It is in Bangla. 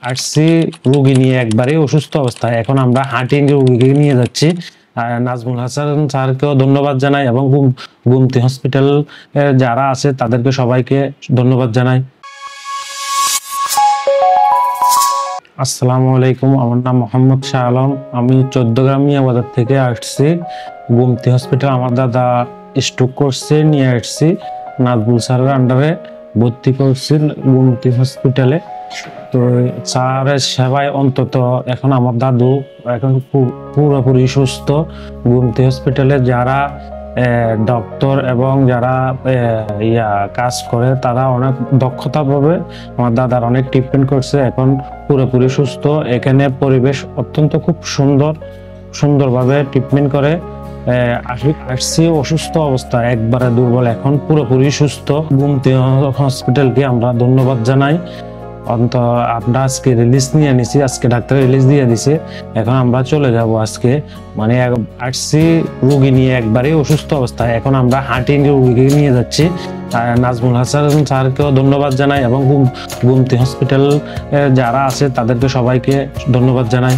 আসছি রোগী নিয়ে, একবারে অসুস্থ অবস্থায়। এখন আমরা হাঁটি রোগীকে নিয়ে যাচ্ছি। নাজমুল হাসান স্যারকেও ধন্যবাদ জানাই এবং গুমতি হসপিটাল যারা আছে তাদেরকে সবাইকে ধন্যবাদ জানাই। আসসালামু আলাইকুম, আমার নাম মোহাম্মদ শাহ আলম। আমি 14 গ্রাম মিয়াবাজার থেকে আসছি গুমতি হসপিটাল। আমার দাদা স্ট্রোক করছে, নিয়ে আসছি নাজমুল স্যারের আন্ডারে ভর্তি করছি গুমতি হসপিটালে। তো স্যারের সেবায় অন্তত এখন আমার দাদু এখন পুরোপুরি সুস্থ। গুমতি হসপিটালে যারা ডক্টর এবং যারা কাজ করে তারা অনেক দক্ষতা পাবে। আমার দাদার অনেক ট্রিটমেন্ট করছে, এখন পুরোপুরি সুস্থ। এখানে পরিবেশ অত্যন্ত খুব সুন্দরভাবে ট্রিটমেন্ট করে। আসছি অসুস্থ অবস্থা, একবারে দুর্বল, এখন পুরোপুরি সুস্থ। গুমতি হসপিটালকে আমরা ধন্যবাদ জানাই। আমরা আজকে রিলিজ নিয়ে নিছি, আজকে ডাক্তার রিলিজ দিয়ে দিছে। এখন আমরা চলে যাব আজকে, মানে আসছি রোগী নিয়ে, একবারে অসুস্থ অবস্থায়। এখন আমরা হাঁটি রোগীকে নিয়ে যাচ্ছি। নাজমুল হাসান স্যারকেও ধন্যবাদ জানাই এবং গুমতি হসপিটাল যারা আছে তাদেরকে সবাইকে ধন্যবাদ জানাই।